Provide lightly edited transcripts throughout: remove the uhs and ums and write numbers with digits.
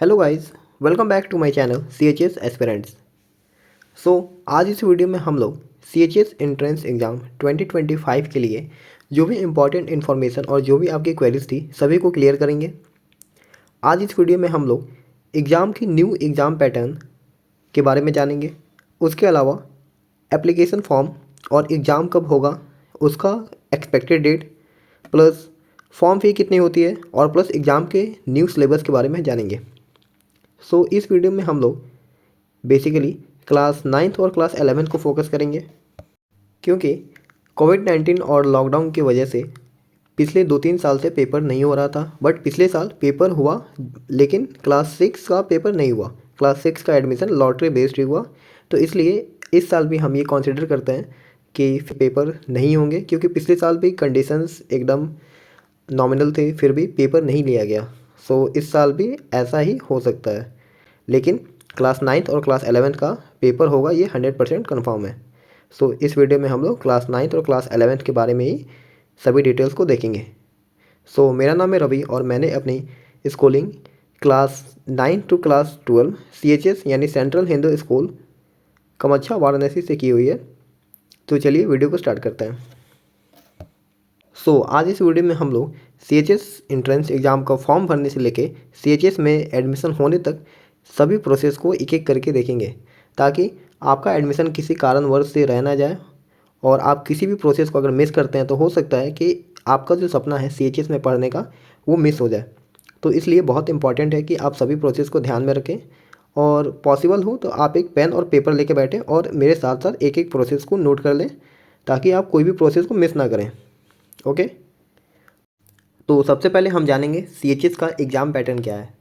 Hello guys, welcome back to my channel C H S aspirants. आज इस video में हम लोग C H S entrance exam 2025 के लिए जो भी इम्पोर्टेंट इन्फॉर्मेशन और जो भी आपकी क्वेरीज थी सभी को क्लियर करेंगे। आज इस वीडियो में हम लोग एग्ज़ाम की न्यू एग्ज़ाम पैटर्न के बारे में जानेंगे। उसके अलावा एप्लीकेशन फॉर्म और एग्ज़ाम कब होगा उसका एक्सपेक्टेड डेट, प्लस फॉर्म फ़ी कितनी होती है और प्लस एग्ज़ाम के न्यू सिलेबस के बारे में जानेंगे। इस वीडियो में हम लोग बेसिकली क्लास 9th और क्लास 11th को फोकस करेंगे, क्योंकि कोविड-19 और लॉकडाउन की वजह से पिछले 2-3 साल से पेपर नहीं हो रहा था। बट पिछले साल पेपर हुआ, लेकिन क्लास 6 का पेपर नहीं हुआ। क्लास 6 का एडमिशन लॉटरी बेस्ड ही हुआ, तो इसलिए इस साल भी हम ये कंसिडर करते हैं कि पेपर नहीं होंगे, क्योंकि पिछले साल भी कंडीशंस एकदम नॉमिनल थे, फिर भी पेपर नहीं लिया गया। इस साल भी ऐसा ही हो सकता है, लेकिन क्लास 9th और क्लास 11th का पेपर होगा, ये 100% कन्फर्म है। इस वीडियो में हम लोग क्लास 9th और क्लास 11th के बारे में ही सभी डिटेल्स को देखेंगे। मेरा नाम है रवि और मैंने अपनी schooling class 9 to class 12 CHS यानी सेंट्रल हिंदू स्कूल कमच्छा वाराणसी से की हुई है। तो चलिए वीडियो को स्टार्ट करते हैं। आज इस वीडियो में हम लोग CHS एंट्रेंस एग्ज़ाम का फॉर्म भरने से लेके CHS में एडमिशन होने तक सभी प्रोसेस को एक एक करके देखेंगे, ताकि आपका एडमिशन किसी कारणवश से रह ना जाए। और आप किसी भी प्रोसेस को अगर मिस करते हैं तो हो सकता है कि आपका जो सपना है CHS में पढ़ने का वो मिस हो जाए। तो इसलिए बहुत इंपॉर्टेंट है कि आप सभी प्रोसेस को ध्यान में रखें, और पॉसिबल हो तो आप एक पेन और पेपर लेके बैठें और मेरे साथ साथ एक एक प्रोसेस को नोट कर लें, ताकि आप कोई भी प्रोसेस को मिस ना करें। ओके, तो सबसे पहले हम जानेंगे CHS का एग्ज़ाम पैटर्न क्या है।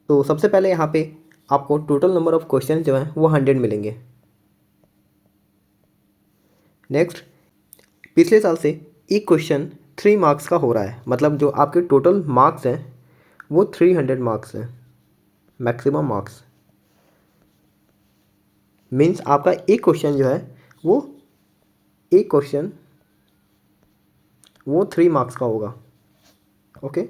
तो सबसे पहले यहाँ पे आपको टोटल नंबर ऑफ़ क्वेश्चन जो हैं वो 100 मिलेंगे। नेक्स्ट, पिछले साल से एक क्वेश्चन 3 मार्क्स का हो रहा है, मतलब जो आपके टोटल मार्क्स हैं वो 300 मार्क्स हैं। मैक्सिमम मार्क्स मीन्स आपका एक क्वेश्चन जो है वो 3 मार्क्स का होगा। ओके,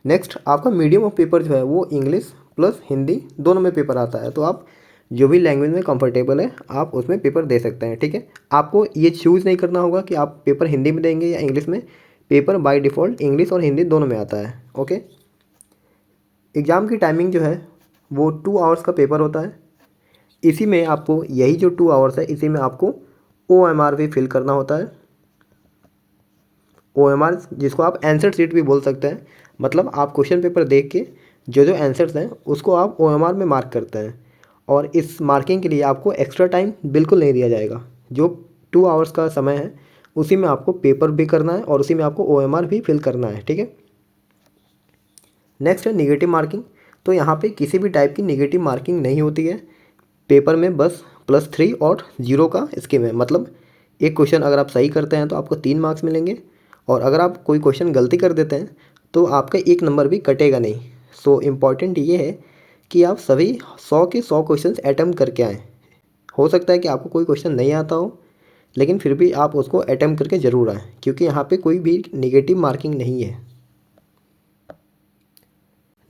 नेक्स्ट, आपका मीडियम ऑफ पेपर जो है वो इंग्लिश प्लस हिंदी दोनों में पेपर आता है। तो आप जो भी लैंग्वेज में कंफर्टेबल है आप उसमें पेपर दे सकते हैं। ठीक है, आपको ये चूज़ नहीं करना होगा कि आप पेपर हिंदी में देंगे या इंग्लिश में। पेपर बाय डिफ़ॉल्ट इंग्लिश और हिंदी दोनों में आता है। ओके, एग्ज़ाम की टाइमिंग जो है वो 2 आवर्स का पेपर होता है। इसी में आपको यही जो 2 आवर्स है इसी में आपको OMR भी फिल करना होता है। OMR जिसको आप आंसर शीट भी बोल सकते हैं, मतलब आप क्वेश्चन पेपर देख के जो जो आंसर्स हैं उसको आप OMR में मार्क करते हैं, और इस मार्किंग के लिए आपको एक्स्ट्रा टाइम बिल्कुल नहीं दिया जाएगा। जो 2 आवर्स का समय है उसी में आपको पेपर भी करना है और उसी में आपको OMR भी फिल करना है। ठीक है, नेक्स्ट है निगेटिव मार्किंग। तो यहाँ पे किसी भी टाइप की निगेटिव मार्किंग नहीं होती है पेपर में, बस +3 और 0 का स्कीम है। मतलब एक क्वेश्चन अगर आप सही करते हैं तो आपको 3 मार्क्स मिलेंगे, और अगर आप कोई क्वेश्चन गलती कर देते हैं तो आपका 1 नंबर भी कटेगा नहीं। इम्पॉर्टेंट ये है कि आप सभी 100 के 100 क्वेश्चंस अटैम्प्ट करके आएँ। हो सकता है कि आपको कोई क्वेश्चन नहीं आता हो, लेकिन फिर भी आप उसको अटैम्प्ट करके ज़रूर आएँ, क्योंकि यहाँ पे कोई भी नेगेटिव मार्किंग नहीं है।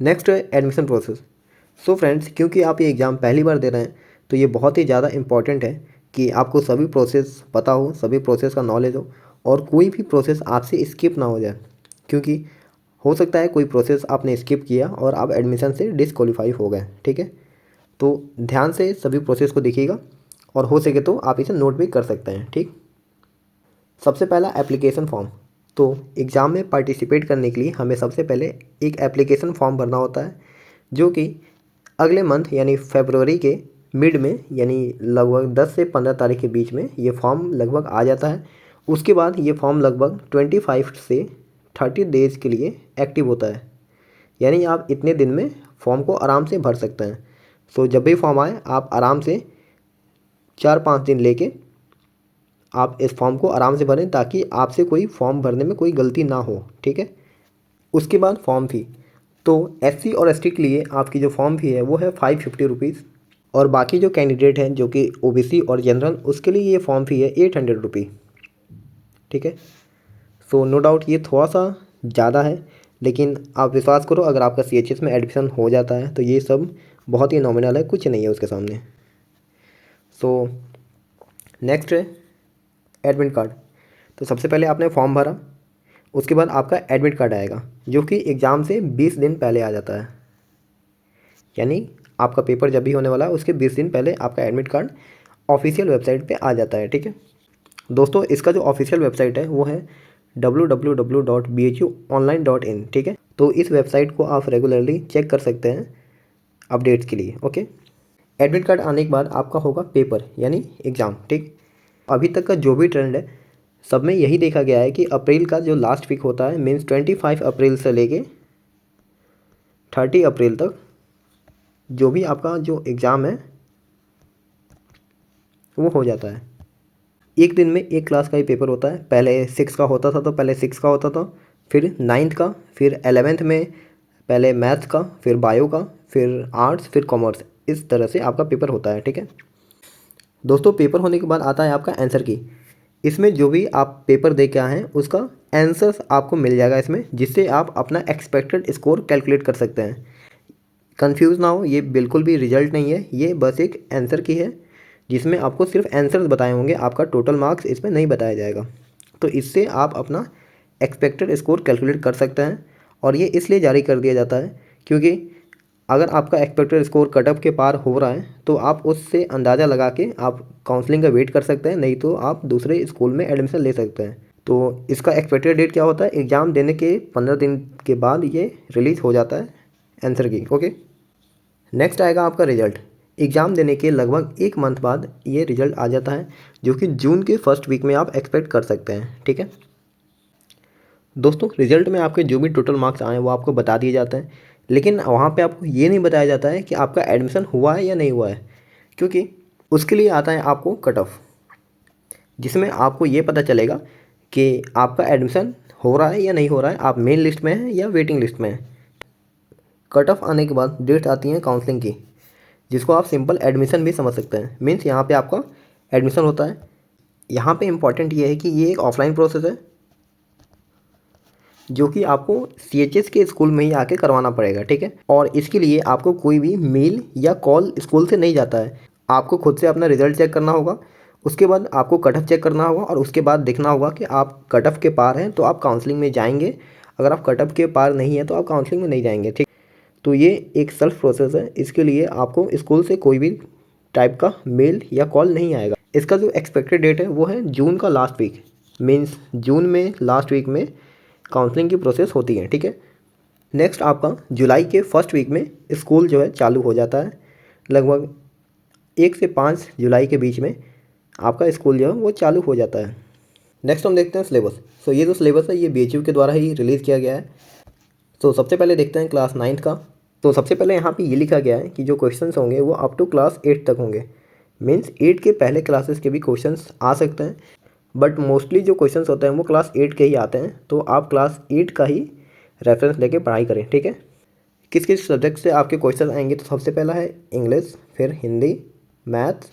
नेक्स्ट है एडमिशन प्रोसेस। फ्रेंड्स, क्योंकि आप ये एग्ज़ाम पहली बार दे रहे हैं तो ये बहुत ही ज़्यादा इम्पॉर्टेंट है कि आपको सभी प्रोसेस पता हो, सभी प्रोसेस का नॉलेज हो, और कोई भी प्रोसेस आपसे स्किप ना हो जाए। क्योंकि हो सकता है कोई प्रोसेस आपने स्किप किया और आप एडमिशन से डिसक्वालीफाई हो गए। ठीक है, तो ध्यान से सभी प्रोसेस को देखिएगा, और हो सके तो आप इसे नोट भी कर सकते हैं। ठीक, सबसे पहला एप्लीकेशन फॉर्म। तो एग्ज़ाम में पार्टिसिपेट करने के लिए हमें सबसे पहले एक एप्लीकेशन फॉर्म भरना होता है, जो कि अगले मंथ यानी फरवरी के मिड में, यानी लगभग 10 से 15 तारीख के बीच में ये फॉर्म लगभग आ जाता है। उसके बाद ये फॉर्म लगभग 25 से 30 डेज़ के लिए एक्टिव होता है, यानी आप इतने दिन में फॉर्म को आराम से भर सकते हैं। जब भी फॉर्म आए आप आराम से 4-5 दिन लेके आप इस फॉर्म को आराम से भरें, ताकि आपसे कोई फॉर्म भरने में कोई गलती ना हो। ठीक है, उसके बाद फॉर्म फ़ी। तो SC और ST के लिए आपकी जो फॉर्म फ़ी है वो है 550 रुपीज़, और बाकी जो कैंडिडेट हैं जो कि OBC और जनरल, उसके लिए ये फॉर्म फ़ी है 800 रुपी। ठीक है, नो डाउट ये थोड़ा सा ज़्यादा है, लेकिन आप विश्वास करो, अगर आपका CHS में एडमिशन हो जाता है तो ये सब बहुत ही नॉमिनल है, कुछ नहीं है उसके सामने। सो नेक्स्ट है एडमिट कार्ड। तो सबसे पहले आपने फॉर्म भरा, उसके बाद आपका एडमिट कार्ड आएगा जो कि एग्ज़ाम से 20 दिन पहले आ जाता है। यानी आपका पेपर जब भी होने वाला है उसके 20 दिन पहले आपका एडमिट कार्ड ऑफिशियल वेबसाइट पे आ जाता है, ठीक है दोस्तों। इसका जो ऑफिशियल वेबसाइट है वो है www.bhuonline.in, ठीक है। तो इस वेबसाइट को आप रेगुलरली चेक कर सकते हैं अपडेट्स के लिए, ओके। एडमिट कार्ड आने के बाद आपका होगा पेपर यानी एग्ज़ाम, ठीक। अभी तक का जो भी ट्रेंड है सब में यही देखा गया है कि अप्रैल का जो लास्ट वीक होता है, मीन्स 25 अप्रैल से लेके 30 अप्रैल तक जो भी आपका जो एग्ज़ाम है वो हो जाता है। एक दिन में एक क्लास का ही पेपर होता है। पहले 6 का होता था तो पहले 6 का होता था, फिर 9th का, फिर 11th में पहले मैथ्स का, फिर बायो का, फिर आर्ट्स, फिर कॉमर्स। इस तरह से आपका पेपर होता है, ठीक है दोस्तों। पेपर होने के बाद आता है आपका आंसर की। इसमें जो भी आप पेपर दे के आए हैं उसका आंसर्स आपको मिल जाएगा इसमें, जिससे आप अपना एक्सपेक्टेड स्कोर कैलकुलेट कर सकते हैं। कंफ्यूज ना हो, ये बिल्कुल भी रिजल्ट नहीं है, ये बस एक आंसर की है जिसमें आपको सिर्फ आंसर्स बताए होंगे, आपका टोटल मार्क्स इसमें नहीं बताया जाएगा। तो इससे आप अपना एक्सपेक्टेड स्कोर कैलकुलेट कर सकते हैं। और ये इसलिए जारी कर दिया जाता है क्योंकि अगर आपका एक्सपेक्टेड स्कोर कट ऑफ के पार हो रहा है तो आप उससे अंदाज़ा लगा के आप काउंसलिंग का वेट कर सकते हैं, नहीं तो आप दूसरे स्कूल में एडमिशन ले सकते हैं। तो इसका एक्सपेक्टेड डेट क्या होता है, एग्ज़ाम देने के 15 दिन के बाद ये रिलीज़ हो जाता है आंसर की, ओके। नेक्स्ट आएगा आपका रिजल्ट। एग्ज़ाम देने के लगभग 1 मंथ बाद ये रिजल्ट आ जाता है जो कि जून के फर्स्ट वीक में आप एक्सपेक्ट कर सकते हैं, ठीक है दोस्तों। रिजल्ट में आपके जो भी टोटल मार्क्स आए हैं वो आपको बता दिए जाते हैं, लेकिन वहाँ पे आपको ये नहीं बताया जाता है कि आपका एडमिशन हुआ है या नहीं हुआ है, क्योंकि उसके लिए आता है आपको कट ऑफ, जिसमें आपको ये पता चलेगा कि आपका एडमिशन हो रहा है या नहीं हो रहा है, आप मेन लिस्ट में हैं या वेटिंग लिस्ट में हैं। कट ऑफ आने के बाद डेट आती है काउंसलिंग की, जिसको आप सिंपल एडमिशन भी समझ सकते हैं। मीन्स यहाँ पे आपका एडमिशन होता है। यहाँ पे इम्पॉर्टेंट ये है कि ये एक ऑफलाइन प्रोसेस है जो कि आपको CHS के स्कूल में ही आके करवाना पड़ेगा, ठीक है। और इसके लिए आपको कोई भी मेल या कॉल स्कूल से नहीं जाता है, आपको खुद से अपना रिजल्ट चेक करना होगा, उसके बाद आपको कट ऑफ चेक करना होगा और उसके बाद देखना होगा कि आप कट ऑफ के पार हैं तो आप काउंसलिंग में जाएंगे, अगर आप कट ऑफ के पार नहीं हैं तो आप काउंसलिंग में नहीं जाएंगे, ठीक। तो ये एक सेल्फ प्रोसेस है, इसके लिए आपको स्कूल से कोई भी टाइप का मेल या कॉल नहीं आएगा। इसका जो एक्सपेक्टेड डेट है वो है जून का लास्ट वीक, मीन्स जून में लास्ट वीक में काउंसलिंग की प्रोसेस होती है, ठीक है। नेक्स्ट आपका जुलाई के फर्स्ट वीक में स्कूल जो है चालू हो जाता है। लगभग 1 से 5 जुलाई के बीच में आपका स्कूल जो है वो चालू हो जाता है। नेक्स्ट हम देखते हैं सिलेबस। सो ये जो सिलेबस है ये BHU के द्वारा ही रिलीज़ किया गया है। तो सबसे पहले देखते हैं क्लास 9th का। तो सबसे पहले यहाँ पे ये लिखा गया है कि जो क्वेश्चंस होंगे वो अप टू क्लास 8 तक होंगे। मीन्स 8 के पहले क्लासेस के भी क्वेश्चंस आ सकते हैं, बट मोस्टली जो क्वेश्चंस होते हैं वो क्लास 8 के ही आते हैं। तो आप क्लास 8 का ही रेफरेंस लेके पढ़ाई करें, ठीक है। किस किस सब्जेक्ट से आपके क्वेश्चन आएंगे, तो सबसे पहला है इंग्लिश, फिर Hindi, maths,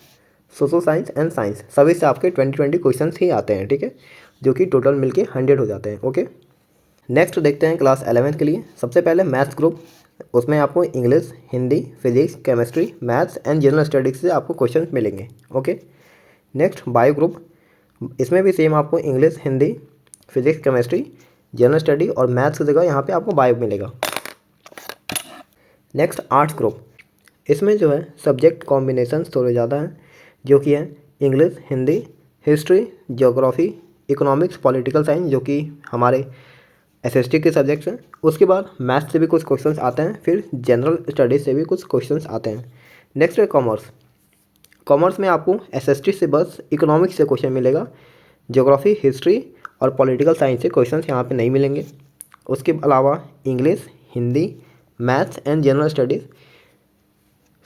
social science and science. सभी से आपके 20 क्वेश्चन ही आते हैं, ठीक है, जो कि टोटल मिलके 100 हो जाते हैं, ओके। नेक्स्ट देखते हैं क्लास 11th के लिए। सबसे पहले मैथ्स ग्रुप, उसमें आपको English, Hindi, physics, chemistry, maths and general studies से आपको क्वेश्चन मिलेंगे, ओके। नेक्स्ट बायो ग्रुप, इसमें भी सेम आपको English, Hindi, physics, chemistry, general study और मैथ्स की जगह यहाँ पे आपको बायो मिलेगा। नेक्स्ट आर्ट्स ग्रुप, इसमें जो है सब्जेक्ट कॉम्बिनेशन थोड़े ज़्यादा हैं, जो कि है English, Hindi, history, geography, economics, political science, जो कि हमारे SST के सब्जेक्ट्स हैं। उसके बाद मैथ्स से भी कुछ क्वेश्चंस आते हैं, फिर जनरल स्टडीज़ से भी कुछ क्वेश्चंस आते हैं। नेक्स्ट है कॉमर्स। कॉमर्स में आपको SST से बस इकोनॉमिक्स से क्वेश्चन मिलेगा, ज्योग्राफी, हिस्ट्री और पॉलिटिकल साइंस से क्वेश्चंस यहाँ पे नहीं मिलेंगे। उसके अलावा English, Hindi, maths and general studies.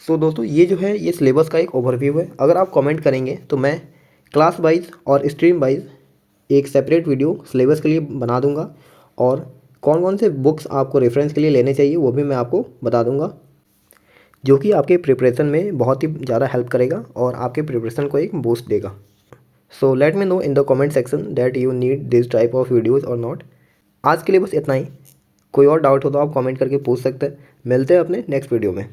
So दोस्तों ये जो है ये सिलेबस का एक ओवरव्यू है। अगर आप कमेंट करेंगे तो मैं क्लास वाइज और स्ट्रीम वाइज एक सेपरेट वीडियो सिलेबस के लिए बना दूंगा, और कौन कौन से बुक्स आपको रेफरेंस के लिए लेने चाहिए वो भी मैं आपको बता दूंगा, जो कि आपके प्रिपरेशन में बहुत ही ज़्यादा हेल्प करेगा और आपके प्रिपरेशन को एक बूस्ट देगा। So let me know in the comment section that you need this type of videos और नॉट। आज के लिए बस इतना ही। कोई और डाउट हो तो आप कमेंट करके पूछ सकते हैं। मिलते हैं अपने नेक्स्ट वीडियो में।